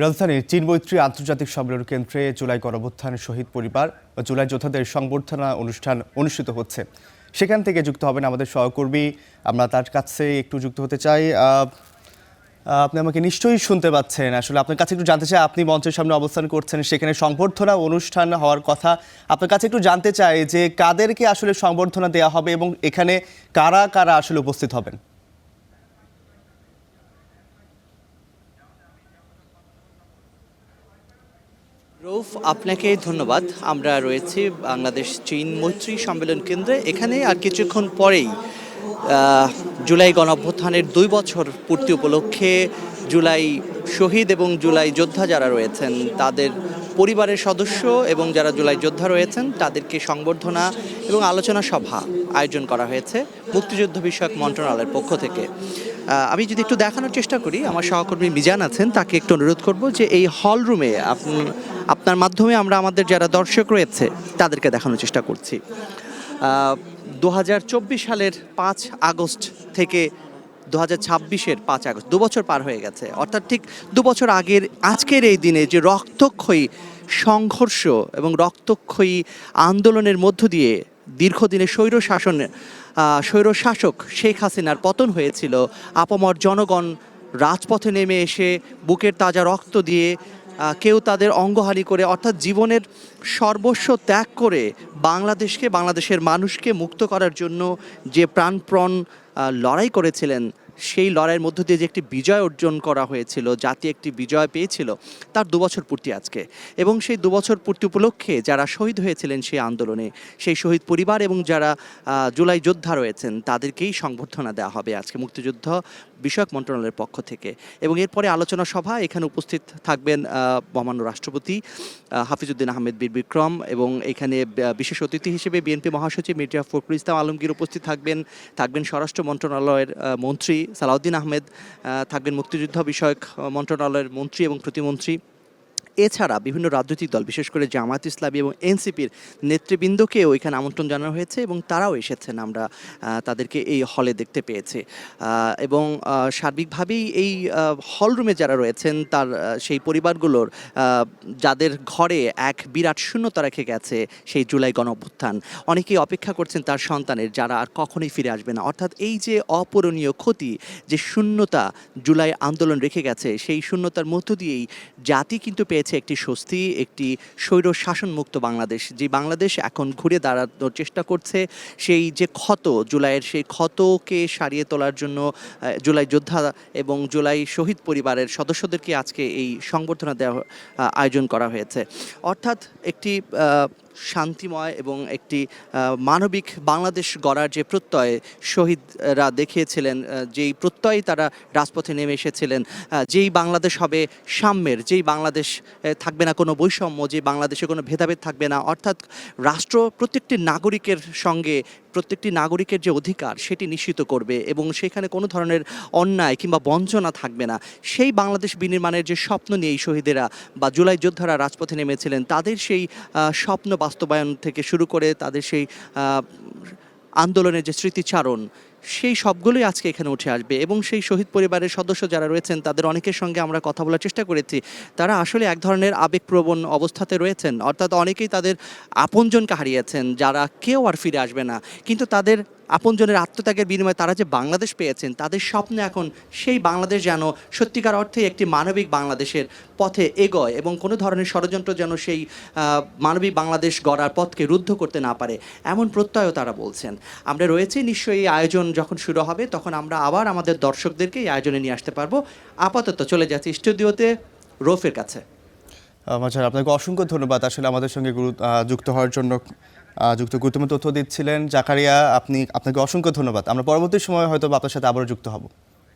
রাজধানীর চীন মৈত্রী আন্তর্জাতিক সম্মেলন কেন্দ্রে জুলাই গণঅভ্যুত্থান শহীদ পরিবার ও জুলাই যোদ্ধাদের সংবর্ধনা অনুষ্ঠান অনুষ্ঠিত হচ্ছে। সেখান থেকে যুক্ত হবেন আমাদের সহকর্মী, আমরা তার কাছে একটু যুক্ত হতে চাই। আপনি আমাকে নিশ্চয়ই শুনতে পাচ্ছেন। আসলে আপনার কাছে একটু জানতে চাই, আপনি মঞ্চের সামনে অবস্থান করছেন, সেখানে সংবর্ধনা অনুষ্ঠান হওয়ার কথা। আপনার কাছে একটু জানতে চাই যে কাদেরকে আসলে সংবর্ধনা দেওয়া হবে এবং এখানে কারা কারা আসলে উপস্থিত হবেন। রৌফ, আপনাকে ধন্যবাদ। আমরা রয়েছি বাংলাদেশ চীন মৈত্রী সম্মেলন কেন্দ্রে। এখানে আর কিছুক্ষণ পরেই জুলাই গণঅভ্যুত্থানের 2 বছর পূর্তি উপলক্ষে জুলাই শহীদ এবং জুলাই যোদ্ধা যারা রয়েছেন তাদের পরিবারের সদস্য এবং যারা জুলাই যোদ্ধা রয়েছেন তাদেরকে সংবর্ধনা এবং আলোচনা সভা আয়োজন করা হয়েছে মুক্তিযুদ্ধ বিষয়ক মন্ত্রণালয়ের পক্ষ থেকে। আমি যদি একটু দেখানোর চেষ্টা করি, আমার সহকর্মী মিজান আছেন, তাকে একটু অনুরোধ করব যে এই হল রুমে আপনার মাধ্যমে আমরা আমাদের যারা দর্শক রয়েছে তাদেরকে দেখানোর চেষ্টা করছি। 2024 সালের 5 আগস্ট থেকে 2026-এর 5 আগস্ট 2 বছর পার হয়ে গেছে। অর্থাৎ ঠিক 2 বছর আগের আজকের এই দিনে যে রক্তক্ষয়ী সংঘর্ষ এবং রক্তক্ষয়ী আন্দোলনের মধ্য দিয়ে দীর্ঘদিনের স্বৈরশাসক শেখ হাসিনার পতন হয়েছিল, আপামর জনগণ রাজপথে নেমে এসে বুকের তাজা রক্ত দিয়ে কেউ তাদের অঙ্গহানি করে, অর্থাৎ জীবনের সর্বস্ব ত্যাগ করে বাংলাদেশের মানুষকে মুক্ত করার জন্য যে প্রাণপণ লড়াই করেছিলেন, সেই লড়াইয়ের মধ্য দিয়ে যে একটি বিজয় অর্জন করা হয়েছিল, জাতি একটি বিজয় পেয়েছিল, তার 2 বছর পূর্তি আজকে। এবং সেই 2 বছর পূর্তি উপলক্ষে যারা শহীদ হয়েছিলেন সেই আন্দোলনে, সেই শহীদ পরিবার এবং যারা জুলাই যোদ্ধা রয়েছেন তাদেরকেই সংবর্ধনা দেওয়া হবে আজকে মুক্তিযুদ্ধ বিষয়ক মন্ত্রণালয়ের পক্ষ থেকে। এবং এরপরে আলোচনা সভা, এখানে উপস্থিত থাকবেন মহামান্য রাষ্ট্রপতি হাফিজউদ্দিন আহমেদ বীর বিক্রম, এবং এখানে বিশেষ অতিথি হিসেবে বিএনপি মহাসচিব মির্জা ফখরুল ইসলাম আলমগীর উপস্থিত থাকবেন স্বরাষ্ট্র মন্ত্রণালয়ের মন্ত্রী সালাউদ্দিন আহমেদ, থাকবেন মুক্তিযুদ্ধ বিষয়ক মন্ত্রণালয়ের মন্ত্রী এবং প্রতিমন্ত্রী। এছাড়া বিভিন্ন রাজনৈতিক দল, বিশেষ করে জামায়াত ইসলামী এবং এনসিপির নেতৃবৃন্দকেও এখানে আমন্ত্রণ জানানো হয়েছে এবং তারাও এসেছেন, আমরা তাদেরকে এই হলে দেখতে পেয়েছি। এবং সার্বিকভাবেই এই হলরুমে যারা রয়েছেন তার সেই পরিবারগুলোর যাদের ঘরে এক বিরাট শূন্যতা রেখে গেছে সেই জুলাই গণঅভ্যুত্থান, অনেকেই অপেক্ষা করছেন তার সন্তানের, যারা আর কখনোই ফিরে আসবে না। অর্থাৎ এই যে অপূরণীয় ক্ষতি, যে শূন্যতা জুলাই আন্দোলন রেখে গেছে, সেই শূন্যতার মধ্য দিয়েই জাতি কিন্তু পেয়েছে একটি স্বস্তি, একটি স্বৈর শাসনমুক্ত বাংলাদেশ, যে বাংলাদেশ এখন ঘুরে দাঁড়ানোর চেষ্টা করছে। সেই যে ক্ষত, জুলাইয়ের সেই ক্ষতকে সারিয়ে তোলার জন্য জুলাই যোদ্ধা এবং জুলাই শহীদ পরিবারের সদস্যদেরকে আজকে এই সংবর্ধনা দেওয়া আয়োজন করা হয়েছে। অর্থাৎ একটি শান্তিময় এবং একটি মানবিক বাংলাদেশ গড়ার যে প্রত্যয় শহীদরা দেখিয়েছিলেন, যেই প্রত্যয় তারা রাজপথে নেমে এসেছিলেন, যেই বাংলাদেশ হবে সাম্যের, যেই বাংলাদেশ থাকবে না কোনো বৈষম্য, যে বাংলাদেশে কোনো ভেদাভেদ থাকবে না, অর্থাৎ রাষ্ট্র প্রত্যেকটি নাগরিকের সঙ্গে প্রত্যেকটি নাগরিকের যে অধিকার সেটি নিশ্চিত করবে এবং সেখানে কোনো ধরনের অন্যায় কিংবা বঞ্চনা থাকবে না, সেই বাংলাদেশ বিনির্মাণের যে স্বপ্ন নিয়ে এই শহীদেরা বা জুলাই যোদ্ধারা রাজপথে নেমেছিলেন, তাদের সেই স্বপ্ন বাস্তবায়ন থেকে শুরু করে তাদের সেই আন্দোলনের যে স্মৃতিচারণ, সেই সবগুলোই আজকে এখানে উঠে আসবে। এবং সেই শহীদ পরিবারের সদস্য যারা রয়েছেন তাদের অনেকের সঙ্গে আমরা কথা বলার চেষ্টা করেছি, তারা আসলে এক ধরনের আবেগপ্রবণ অবস্থাতে রয়েছেন। অর্থাৎ অনেকেই তাদের আপনজনকে হারিয়েছেন, যারা কেউ আর ফিরে আসবে না, কিন্তু তাদের আপনজনের আত্মত্যাগের বিনিময়ে তারা যে বাংলাদেশ পেয়েছেন, তাদের স্বপ্নে এখন সেই বাংলাদেশ যেন সত্যিকার অর্থে একটি মানবিক বাংলাদেশের পথে এগোয় এবং কোনো ধরনের ষড়যন্ত্র যেন সেই মানবিক বাংলাদেশ গড়ার পথকে রুদ্ধ করতে না পারে, এমন প্রত্যয়ও তারা বলছেন। আমরা রয়েছি, নিশ্চয়ই এই আয়োজন যখন শুরু হবে তখন আমরা আবার আমাদের দর্শকদেরকে এই আয়োজনে নিয়ে আসতে পারবো। আপাতত চলে যাচ্ছি স্টুডিওতে রৌফের কাছে। আপনাকে অসংখ্য ধন্যবাদ আসলে আমাদের সঙ্গে যুক্ত হওয়ার জন্য, গুরুত্বপূর্ণ তথ্য দিচ্ছিলেন জাকারিয়া। আপনাকে অসংখ্য ধন্যবাদ। আমরা পরবর্তী সময়ে হয়তো আপনার সাথে আবারও যুক্ত হব।